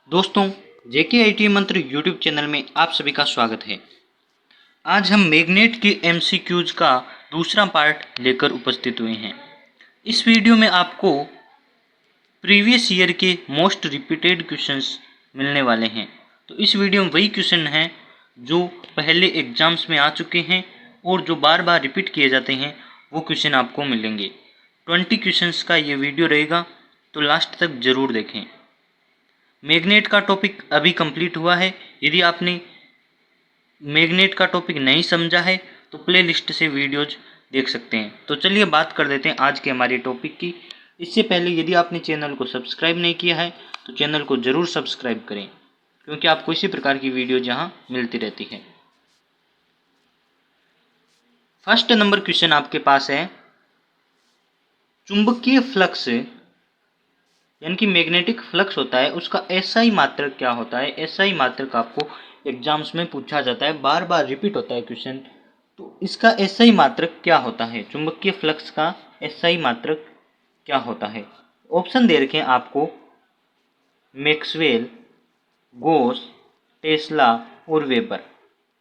दोस्तों, जेके आईटी मंत्र YouTube channel में आप सभी का स्वागत है। आज हम मैग्नेट के एमसीक्यूज का दूसरा पार्ट लेकर उपस्थित हुए हैं। इस वीडियो में आपको प्रीवियस ईयर के मोस्ट रिपीटेड क्वेश्चंस मिलने वाले हैं। तो इस वीडियो में वही क्वेश्चन हैं जो पहले एग्जाम्स में आ चुके हैं और जो बार बार रिपीट किए जाते हैं, वो क्वेश्चन आपको मिलेंगे। 20 क्वेश्चंस का ये वीडियो रहेगा, तो लास्ट तक ज़रूर देखें। मैग्नेट का टॉपिक अभी कंप्लीट हुआ है। यदि आपने मैग्नेट का टॉपिक नहीं समझा है तो प्ले लिस्ट से वीडियोज देख सकते हैं। तो चलिए बात कर देते हैं आज के हमारे टॉपिक की। इससे पहले यदि आपने चैनल को सब्सक्राइब नहीं किया है तो चैनल को ज़रूर सब्सक्राइब करें, क्योंकि आपको इसी प्रकार की वीडियो यहाँ मिलती रहती है। फर्स्ट नंबर क्वेश्चन आपके पास है, चुंबकीय फ्लक्स यानी कि मैग्नेटिक फ्लक्स होता है, उसका एसआई मात्रक क्या होता है। एसआई मात्रक आपको एग्जाम्स में पूछा जाता है, बार बार रिपीट होता है क्वेश्चन। तो इसका एसआई मात्रक क्या होता है, चुंबकीय फ्लक्स का एसआई मात्रक क्या होता है। ऑप्शन दे रखे हैं आपको, मैक्सवेल, गॉस, टेस्ला और वेबर।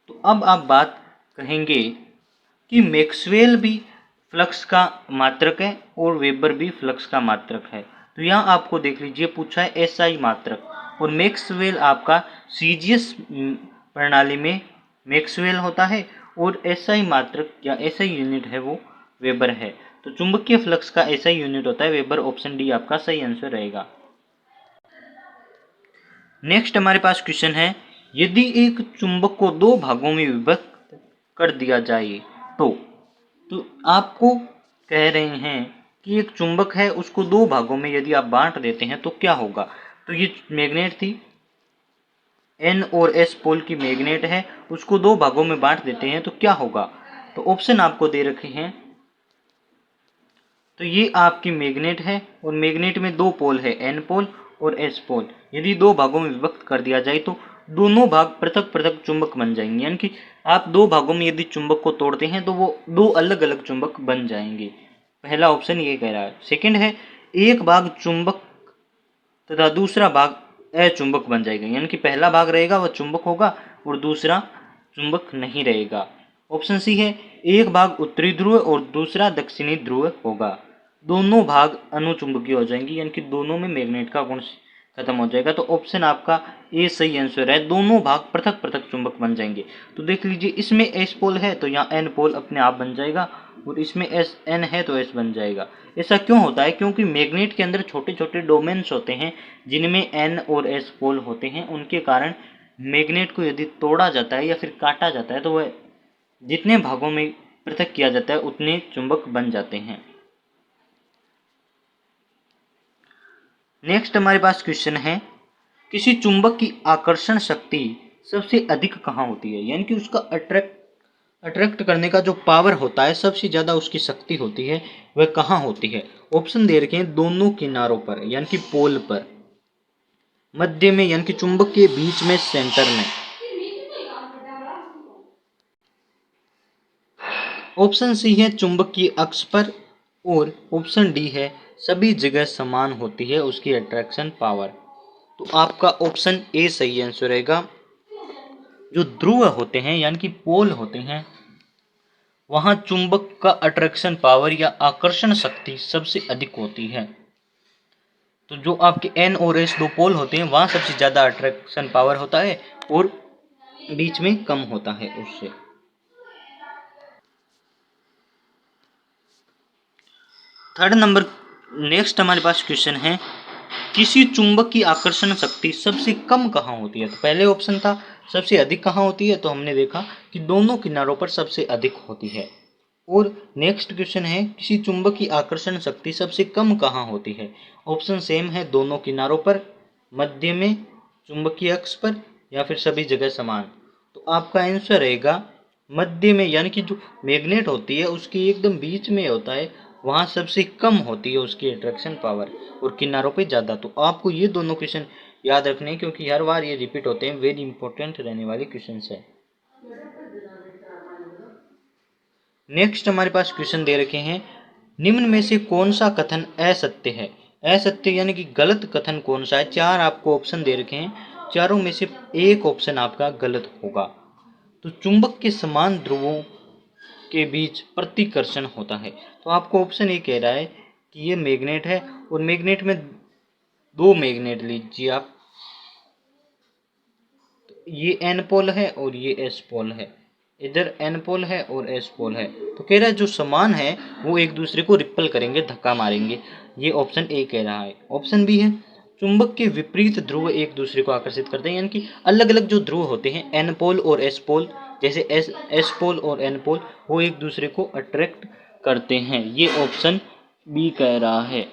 तो अब आप बात कहेंगे कि मैक्सवेल भी फ्लक्स का मात्रक है और वेबर भी फ्लक्स का मात्रक है। तो यहाँ आपको देख लीजिए पूछा है एसआई मात्रक, और मैक्सवेल आपका सीजीएस प्रणाली में मैक्सवेल होता है और एसआई मात्रक या एसआई यूनिट है वो वेबर है। तो चुंबकीय फ्लक्स का एसआई यूनिट होता है वेबर। ऑप्शन डी आपका सही आंसर रहेगा। नेक्स्ट हमारे पास क्वेश्चन है, यदि एक चुंबक को दो भागों में विभक्त कर दिया जाए तो आपको कह रहे हैं कि एक चुंबक है, उसको दो भागों में यदि आप बांट देते हैं तो क्या होगा। तो ये मैग्नेट थी, एन और एस पोल की मैग्नेट है, उसको दो भागों में बांट देते हैं तो क्या होगा। तो ऑप्शन आपको दे रखे हैं। तो ये आपकी मैग्नेट है और मैग्नेट में दो पोल है, एन पोल और एस पोल। यदि दो भागों में विभक्त कर दिया जाए तो दोनों भाग पृथक पृथक चुंबक बन जाएंगे, यानी कि आप दो भागों में यदि चुंबक को तोड़ते हैं तो वो दो अलग अलग चुंबक बन जाएंगे। पहला ऑप्शन ये कह रहा है। सेकंड है, एक भाग चुंबक तथा दूसरा भाग अचुंबक बन जाएगा, यानी कि पहला भाग रहेगा वह चुंबक होगा और दूसरा चुंबक नहीं रहेगा। ऑप्शन सी है, एक भाग उत्तरी ध्रुव और दूसरा दक्षिणी ध्रुव होगा। दोनों भाग अनुचुंबकीय हो जाएंगे, यानी कि दोनों में मैग्नेट का गुण खत्म हो जाएगा। तो ऑप्शन आपका ए सही आंसर है, दोनों भाग पृथक पृथक चुंबक बन जाएंगे। तो देख लीजिए, इसमें एस पोल है तो यहाँ एन पोल अपने आप बन जाएगा, और इसमें एस एन है तो एस बन जाएगा। ऐसा क्यों होता है, क्योंकि मैग्नेट के अंदर छोटे छोटे डोमेन्स होते हैं जिनमें एन और एस पोल होते हैं। उनके कारण मैग्नेट को यदि तोड़ा जाता है या फिर काटा जाता है तो वह जितने भागों में पृथक किया जाता है उतने चुंबक बन जाते हैं। नेक्स्ट हमारे पास क्वेश्चन है, किसी चुंबक की आकर्षण शक्ति सबसे अधिक कहाँ होती है, यानी कि उसका अट्रैक्ट करने का जो पावर होता है, सबसे ज़्यादा उसकी शक्ति होती है, वह कहाँ होती है। ऑप्शन दे रखे हैं, दोनों किनारों पर यानी कि पोल पर, मध्य में यानी कि चुंबक के बीच में, सेंटर में। ऑप्शन सी है चुंबकीय अक्ष पर, और ऑप्शन डी है सभी जगह समान होती है उसकी अट्रैक्शन पावर। तो आपका ऑप्शन ए सही आंसर रहेगा। जो ध्रुव होते हैं यानी कि पोल होते हैं, वहां चुंबक का अट्रैक्शन पावर या आकर्षण शक्ति सबसे अधिक होती है। तो जो आपके एन और एस दो पोल होते हैं वहां सबसे ज्यादा अट्रैक्शन पावर होता है और बीच में कम होता है उससे। थर्ड नंबर नेक्स्ट हमारे पास क्वेश्चन है, किसी चुंबक की आकर्षण शक्ति सबसे कम कहाँ होती है। तो पहले ऑप्शन था सबसे अधिक कहाँ होती है, तो हमने देखा कि दोनों किनारों पर सबसे अधिक होती है। और नेक्स्ट क्वेश्चन है, किसी चुंबक की आकर्षण शक्ति सबसे कम कहाँ होती है। ऑप्शन सेम है, दोनों किनारों पर, मध्य में, चुंबकीय अक्ष पर, या फिर सभी जगह समान। तो आपका आंसर रहेगा मध्य में, यानी कि जो मैग्नेट होती है उसके एकदम बीच में होता है, वहाँ सबसे कम होती है उसकी अट्रैक्शन पावर और किनारों पे ज़्यादा। तो आपको ये दोनों क्वेश्चन याद रखने हैं, क्योंकि हर बार ये रिपीट होते हैं, वेरी इंपॉर्टेंट रहने वाले क्वेश्चन है। नेक्स्ट हमारे पास क्वेश्चन दे रखे हैं, निम्न में से कौन सा कथन असत्य है। असत्य यानी कि गलत कथन कौन सा है? 4 आपको ऑप्शन दे रखे हैं, चारों में से एक ऑप्शन आपका गलत होगा। तो चुंबक के समान ध्रुवों के बीच प्रतिकर्षण होता है। तो आपको ऑप्शन ए कह रहा है कि ये मैग्नेट है, और मैग्नेट में दो मैग्नेट लीजिए आप, ये एन पोल है और ये एस पोल है, इधर एन पोल है और एस पोल है। तो कह रहा है जो समान है वो एक दूसरे को रिपल करेंगे, धक्का मारेंगे। ये ऑप्शन ए कह रहा है। ऑप्शन बी है चुंबक के विपरीत ध्रुव एक दूसरे को आकर्षित करते हैं, यानी कि अलग अलग जो ध्रुव होते हैं एन पोल और एस पोल, जैसे एस पोल और एन पोल, वो एक दूसरे को अट्रैक्ट करते हैं। ये ऑप्शन बी कह रहा है।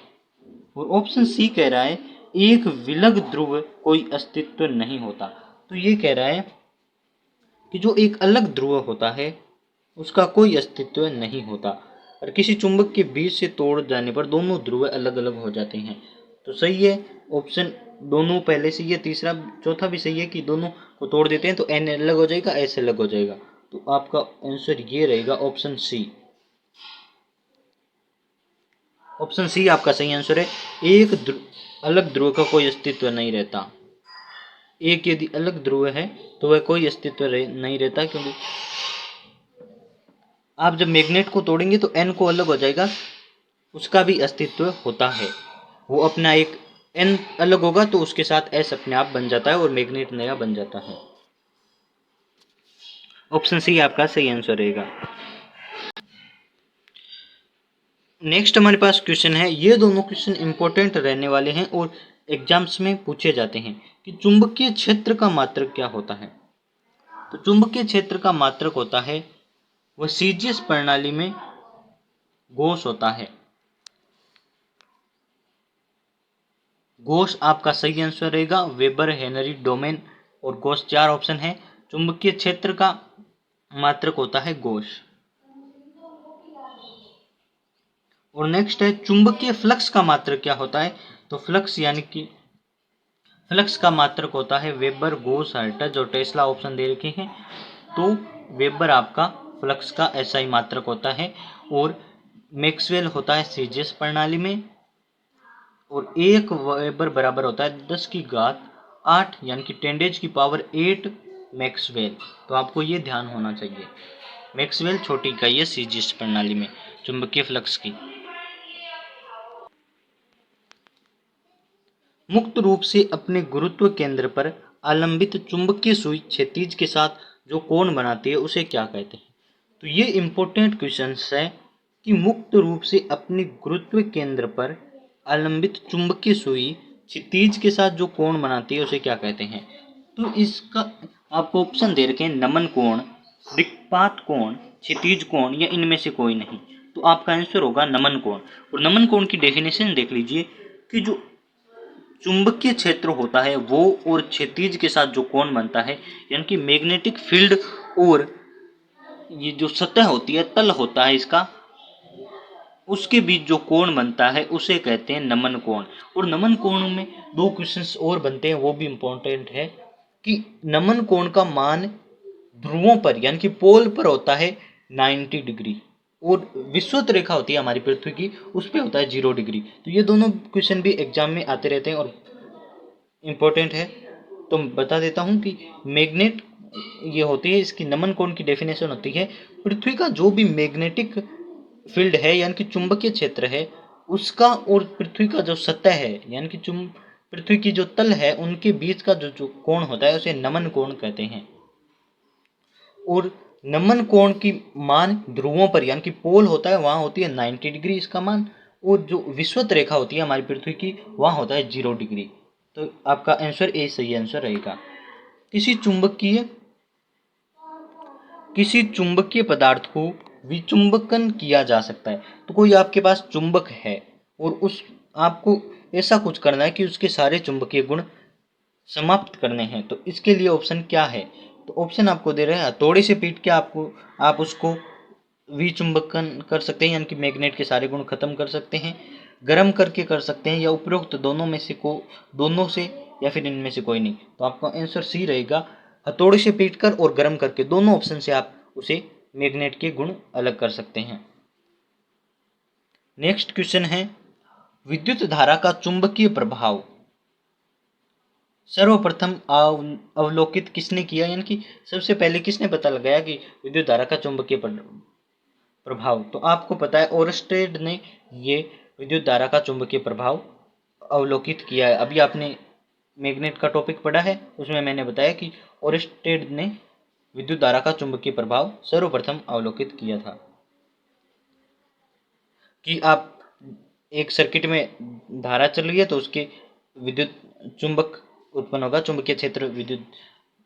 और ऑप्शन सी कह रहा है एक विलग ध्रुव कोई अस्तित्व नहीं होता। तो ये कह रहा है कि जो एक अलग ध्रुव होता है उसका कोई अस्तित्व नहीं होता, और किसी चुंबक के बीच से तोड़ जाने पर दोनों ध्रुव अलग अलग हो जाते हैं। तो सही है ऑप्शन, दोनों पहले से ये, तीसरा चौथा भी सही है कि दोनों को तोड़ देते हैं तो एन अलग हो जाएगा, एस अलग हो जाएगा। तो आपका आंसर ये रहेगा ऑप्शन सी। ऑप्शन सी आपका सही आंसर है। एक अलग ध्रुव का कोई अस्तित्व नहीं रहता। एक यदि अलग ध्रुव है तो वह कोई अस्तित्व नहीं रहता, क्योंकि आप जब मैग्नेट को तोड़ेंगे तो एन को अलग हो जाएगा, उसका भी अस्तित्व होता है। वो अपना एक एन अलग होगा तो उसके साथ एस अपने आप बन जाता है और मैग्नेट नया बन जाता है। ऑप्शन सी आपका सही आंसर रहेगा। नेक्स्ट हमारे पास क्वेश्चन है, ये दोनों क्वेश्चन इंपॉर्टेंट रहने वाले हैं और एग्जाम्स में पूछे जाते हैं कि चुंबकीय क्षेत्र का मात्रक क्या होता है। तो चुंबकीय क्षेत्र का मात्रक होता है वह सीजीएस प्रणाली में गॉस होता है। गॉस आपका सही आंसर रहेगा। वेबर, हेनरी, डोमेन और गॉस 4 ऑप्शन है। चुंबकीय क्षेत्र का मात्रक होता है गॉस। और नेक्स्ट है चुंबकीय फ्लक्स का मात्रक क्या होता है। तो फ्लक्स यानी कि फ्लक्स का मात्रक होता है वेबर, गॉस, हर्ट्ज और टेस्ला ऑप्शन दे रखे हैं। तो वेबर आपका फ्लक्स का एसआई मात्रक होता है, और मैक्सवेल होता है सीजीएस प्रणाली में, और 1 वेबर बराबर होता है 10⁸ यानी कि 10⁸ मैक्सवेल। तो आपको ये ध्यान होना चाहिए, मैक्सवेल छोटी इकाई है सीजीएस प्रणाली में चुंबकीय फ्लक्स की। मुक्त रूप से अपने गुरुत्व केंद्र पर आलंबित चुंबकीय सुई क्षैतिज के साथ जो कोण बनाती है उसे क्या कहते हैं। तो ये इंपॉर्टेंट क्वेश्चन है कि मुक्त रूप से अपने गुरुत्व केंद्र पर आलंबित चुंबकीय सुई क्षैतिज के साथ जो कोण बनाती है उसे क्या कहते हैं। तो इसका आपको ऑप्शन दे रखे हैं, नमन कोण, दिक्पात कोण, क्षैतिज कोण या इनमें से कोई नहीं। तो आपका आंसर होगा नमन कोण। और नमन कोण की डेफिनेशन देख लीजिए कि जो चुंबकीय क्षेत्र होता है वो और क्षैतिज के साथ जो कोण बनता है, यानी कि मैग्नेटिक फील्ड और ये जो सतह होती है, तल होता है इसका, उसके बीच जो कोण बनता है उसे कहते हैं नमन कोण। और नमन कोण में 2 क्वेश्चंस और बनते हैं, वो भी इंपॉर्टेंट है कि नमन कोण का मान ध्रुवों पर यानी कि पोल पर होता है 90 डिग्री, और विषुवत रेखा होती है हमारी पृथ्वी की, उस पर होता है 0 डिग्री। तो ये दोनों क्वेश्चन भी एग्जाम में आते रहते हैं और इम्पोर्टेंट है। तो बता देता हूँ कि मैग्नेट ये होती है, इसकी नमन कोण की डेफिनेशन होती है पृथ्वी का जो भी मैग्नेटिक फील्ड है यानी कि चुंबकीय क्षेत्र है उसका, और पृथ्वी का जो सतह है यानी कि पृथ्वी की जो तल है उनके बीच का जो कोण होता है उसे नमन कोण कहते हैं। और नमन कोण की मान ध्रुवों पर यानी कि पोल होता है वहां होती है 90 डिग्री इसका मान, और जो विषुवत रेखा होती है हमारी पृथ्वी की वहां होता है 0 डिग्री। तो आपका आंसर ए सही आंसर रहेगा। किसी चुंबकीय पदार्थ को विचुंबकन किया जा सकता है। तो कोई आपके पास चुंबक है और उस आपको ऐसा कुछ करना है कि उसके सारे चुंबकीय गुण समाप्त करने हैं, तो इसके लिए ऑप्शन क्या है। तो ऑप्शन आपको दे रहे हैं, हथौड़े से पीट के आप उसको विचुंबकन कर सकते हैं यानी कि मैग्नेट के सारे गुण खत्म कर सकते हैं, गर्म करके कर सकते हैं, या उपरोक्त दोनों से या फिर इनमें से कोई नहीं। तो आपका आंसर सी रहेगा, हथौड़े से पीटकर और गर्म करके, दोनों ऑप्शन से आप उसे मैग्नेट के गुण अलग कर सकते हैं। नेक्स्ट क्वेश्चन है, विद्युत धारा का चुंबकीय प्रभाव सर्वप्रथम अवलोकित किसने किया, यानी कि सबसे पहले किसने पता लगाया कि विद्युत धारा का चुंबकीय प्रभाव? तो आपको पता है ओरस्टेड ने ये विद्युत धारा का चुंबकीय प्रभाव अवलोकित किया है। अभी आपने मैग्नेट का टॉपिक पढ़ा है, उसमें मैंने बताया कि ओरस्टेड ने विद्युत धारा का चुंबकीय प्रभाव सर्वप्रथम अवलोकित किया था। कि आप एक सर्किट में धारा चल रही है तो उसके विद्युत चुंबक उत्पन्न होगा, चुंबकीय क्षेत्र विद्युत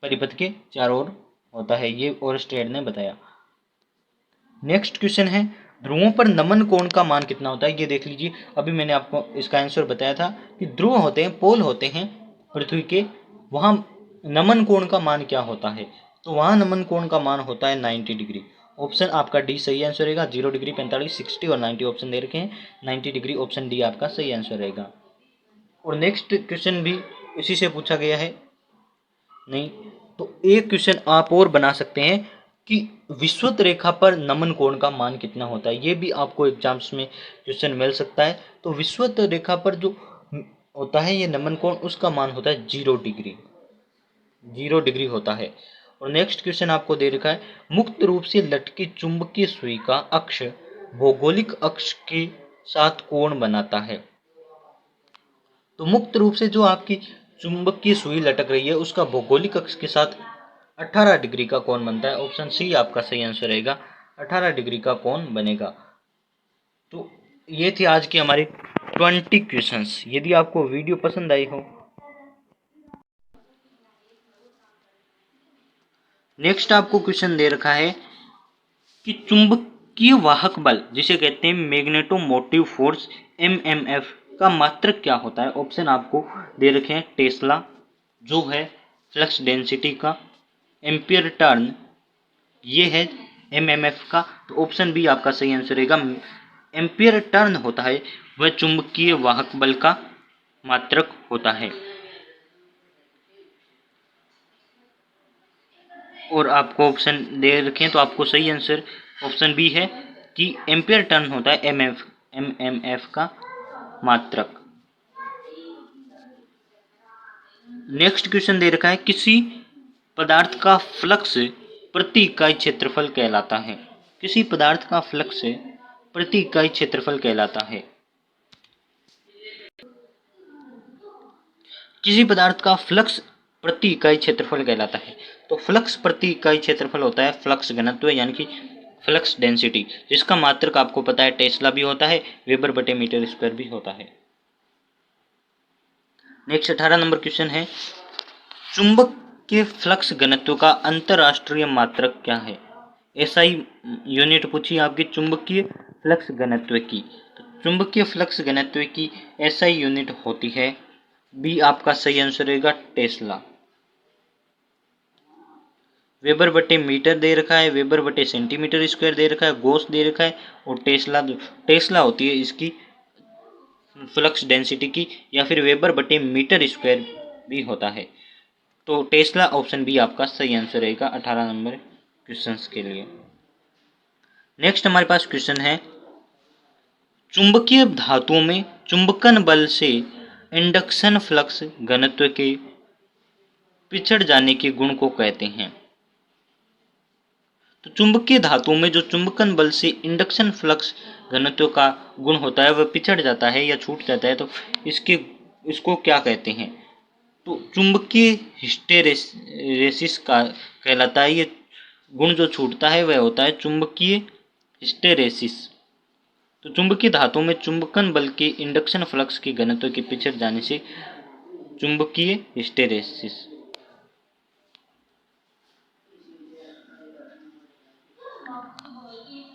परिपथ के चारों ओर होता है, ये ओरस्टेड ने बताया। नेक्स्ट क्वेश्चन है, ध्रुवों पर नमन कोण का मान कितना होता है? ये देख लीजिए, अभी मैंने आपको इसका आंसर बताया था कि ध्रुव होते हैं, पोल होते हैं पृथ्वी के, वहां नमन कोण का मान क्या होता है? तो वहां नमन कोण का मान होता है 90 डिग्री। ऑप्शन आपका डी सही आंसर रहेगा। 0 डिग्री, 45, 60 और 90 ऑप्शन दे रखे हैं। 90 डिग्री ऑप्शन डी आपका सही आंसर रहेगा। और नेक्स्ट क्वेश्चन भी इसी से पूछा गया है। नहीं तो एक क्वेश्चन आप और बना सकते हैं कि विषुवत रेखा पर नमन कोण का मान कितना होता है? ये भी आपको एग्जाम्स में क्वेश्चन मिल सकता है। तो विषुवत रेखा पर जो होता है ये नमन कोण, उसका मान होता है 0 डिग्री। 0 डिग्री होता है। और नेक्स्ट क्वेश्चन आपको दे रखा है, मुक्त रूप से लटकी चुंबकीय सुई का अक्ष भौगोलिक अक्ष के साथ कोण बनाता है। तो मुक्त रूप से जो आपकी चुंबकीय सुई लटक रही है उसका भौगोलिक अक्ष के साथ 18 डिग्री का कोण बनता है। ऑप्शन सी आपका सही आंसर रहेगा। 18 डिग्री का कोण बनेगा। तो ये थी आज की हमारी 20 क्वेश्चंस। यदि आपको वीडियो पसंद आई हो, नेक्स्ट आपको क्वेश्चन दे रखा है कि चुंबकीय वाहक बल जिसे कहते हैं मैग्नेटोमोटिव फोर्स MMF का मात्रक क्या होता है? ऑप्शन आपको दे रखे हैं, टेस्ला जो है फ्लक्स डेंसिटी का, एम्पियर टर्न ये है MMF का। तो ऑप्शन बी आपका सही आंसर रहेगा। एम्पियर टर्न होता है वह चुंबकीय वाहक बल का मात्रक होता है। और आपको ऑप्शन दे रखे हैं तो आपको सही आंसर ऑप्शन बी है कि एम्पियर टर्न होता है MMF का मात्रक। नेक्स्ट क्वेश्चन दे रखा है, किसी पदार्थ का फ्लक्स प्रति इकाई क्षेत्रफल कहलाता है? किसी पदार्थ का फ्लक्स प्रति इकाई क्षेत्रफल कहलाता है। किसी पदार्थ का फ्लक्स प्रति इकाई क्षेत्रफल कहलाता है। तो फ्लक्स प्रति इकाई क्षेत्रफल होता है फ्लक्स घनत्व, यानी कि फ्लक्स डेंसिटी, जिसका मात्रक आपको पता है टेस्ला भी होता है, वेबर बटे मीटर स्क्वायर भी होता है। नेक्स्ट 18 नंबर क्वेश्चन है, चुंबक के फ्लक्स घनत्व का अंतरराष्ट्रीय मात्रक क्या है? SI यूनिट पूछी आपकी चुंबकीय फ्लक्स घनत्व की। तो चुंबकीय फ्लक्स घनत्व की SI यूनिट होती है, बी आपका सही आंसर रहेगा, टेस्ला। वेबर बटे मीटर दे रखा है, वेबर बटे सेंटीमीटर स्क्वायर दे रखा है, गोस दे रखा है, और टेस्ला होती है इसकी फ्लक्स डेंसिटी की, या फिर वेबर बटे मीटर स्क्वायर भी होता है। तो टेस्ला ऑप्शन बी आपका सही आंसर रहेगा 18 नंबर क्वेश्चंस के लिए। नेक्स्ट हमारे पास क्वेश्चन है, चुंबकीय धातुओं में चुंबकन बल से इंडक्शन फ्लक्स घनत्व के पिछड़ जाने के गुण को कहते हैं। तो चुंबकीय धातुओं में जो चुंबकन बल से इंडक्शन फ्लक्स घनत्व का गुण होता है वह पिछड़ जाता है या छूट जाता है, तो इसको क्या कहते हैं? तो चुंबकीय हिस्टेरेसिस का कहलाता है। ये गुण जो छूटता है वह होता है चुंबकीय हिस्टेरेसिस। तो चुंबकीय धातुओं में चुंबकन बल के इंडक्शन फ्लक्स के घनत्व के पिछड़ जाने से चुंबकीय हिस्टेरेसिस।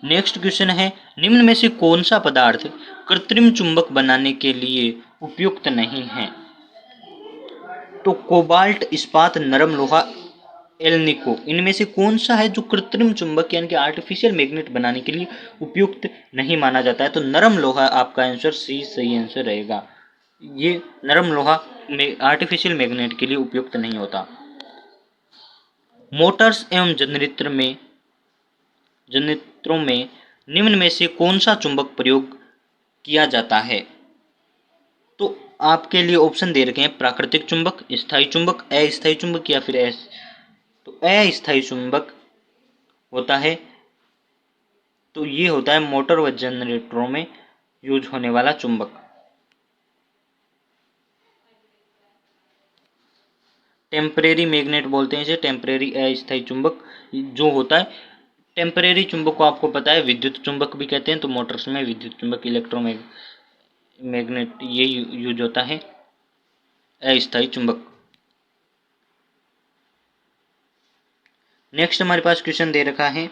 नेक्स्ट क्वेश्चन है, निम्न में से कौन सा पदार्थ कृत्रिम चुंबक बनाने के लिए उपयुक्त नहीं है? तो कोबाल्ट, इस्पात, नरम लोहा, एल्निको, इनमें से कौन सा है जो कृत्रिम चुंबक यानी कि आर्टिफिशियल मैग्नेट बनाने के लिए उपयुक्त नहीं माना जाता है? तो नरम लोहा आपका आंसर सी सही आंसर रहेगा। ये नरम लोहा आर्टिफिशियल मैग्नेट के लिए उपयुक्त नहीं होता। मोटर्स एवं जनरेटरों में निम्न में से कौन सा चुंबक प्रयोग किया जाता है? आपके लिए ऑप्शन दे रखे हैं प्राकृतिक चुंबक, स्थायी चुंबक, अस्थायी चुंबक या फिर तो अस्थायी चुंबक होता है, तो ये होता है मोटर व जनरेटरों में यूज होने वाला चुंबक। टेम्परेरी मैग्नेट बोलते हैं इसे, टेम्परेरी अस्थायी चुंबक जो होता है। टेम्परेरी चुंबक को आपको पता है विद्युत चुंबक भी कहते हैं, तो मोटर्स में विद्युत चुंबक इलेक्ट्रोमैग्नेट ये यूज होता है अस्थायी चुंबक। नेक्स्ट हमारे पास क्वेश्चन दे रखा है,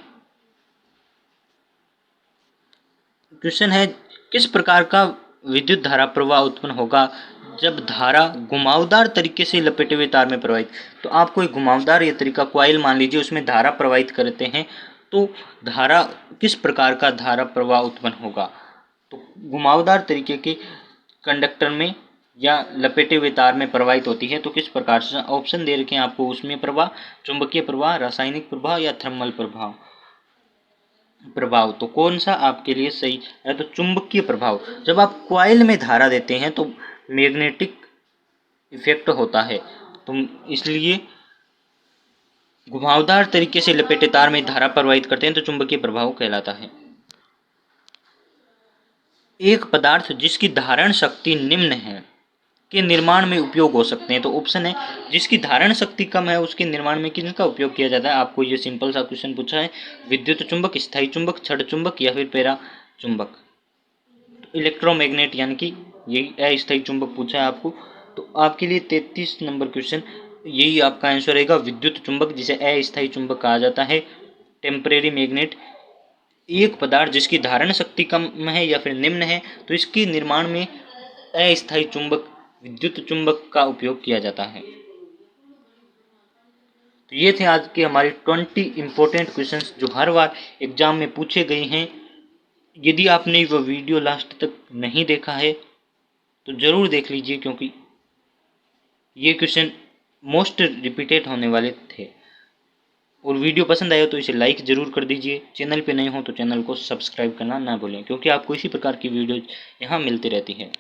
क्वेश्चन है किस प्रकार का विद्युत धारा प्रवाह उत्पन्न होगा जब धारा घुमावदार तरीके से लपेटे हुए तार में प्रवाहित। तो आप कोई घुमावदार ये तरीका कॉइल मान लीजिए, उसमें धारा प्रवाहित करते हैं, तो धारा किस प्रकार का धारा प्रवाह उत्पन्न होगा। तो घुमावदार तरीके के कंडक्टर में या लपेटे हुए तार में प्रवाहित होती है, तो किस प्रकार से। ऑप्शन दे रखे हैं आपको, उसमें प्रवाह, चुंबकीय प्रवाह, रासायनिक प्रवाह या थर्मल प्रभाव प्रभाव। तो कौन सा आपके लिए सही है, तो चुंबकीय प्रभाव। जब आप कॉइल में धारा देते हैं तो मैग्नेटिक इफेक्ट होता है, तो इसलिए घुमावदार तरीके से लपेटे तार में धारा प्रवाहित करते हैं तो चुंबकीय प्रभाव कहलाता है। एक पदार्थ जिसकी धारण शक्ति निम्न है के निर्माण में उपयोग हो सकते हैं। तो ऑप्शन है जिसकी धारण शक्ति कम है उसके निर्माण में किसका उपयोग किया जाता है। आपको ये सिंपल सा क्वेश्चन पूछा है, विद्युत चुंबक, स्थायी चुंबक, छड़ चुंबक या फिर पैरा चुंबक। इलेक्ट्रोमैग्नेट यानी कि यही अस्थायी चुंबक पूछा है आपको। तो आपके लिए 33 नंबर क्वेश्चन यही आपका आंसर रहेगा, विद्युत चुंबक जिसे अस्थायी चुंबक कहा जाता है। टेम्परेरी मैग्नेट, एक पदार्थ जिसकी धारण शक्ति कम है या फिर निम्न है तो इसके निर्माण में अस्थायी चुंबक विद्युत चुंबक का उपयोग किया जाता है। तो ये थे आज के हमारे 20 इंपॉर्टेंट क्वेश्चंस जो हर बार एग्जाम में पूछे गए हैं। यदि आपने वो वीडियो लास्ट तक नहीं देखा है तो ज़रूर देख लीजिए, क्योंकि ये क्वेश्चन मोस्ट रिपीटेड होने वाले थे। और वीडियो पसंद आया तो इसे लाइक ज़रूर कर दीजिए। चैनल पे नए हो तो चैनल को सब्सक्राइब करना ना भूलें, क्योंकि आपको इसी प्रकार की वीडियो यहाँ मिलती रहती है।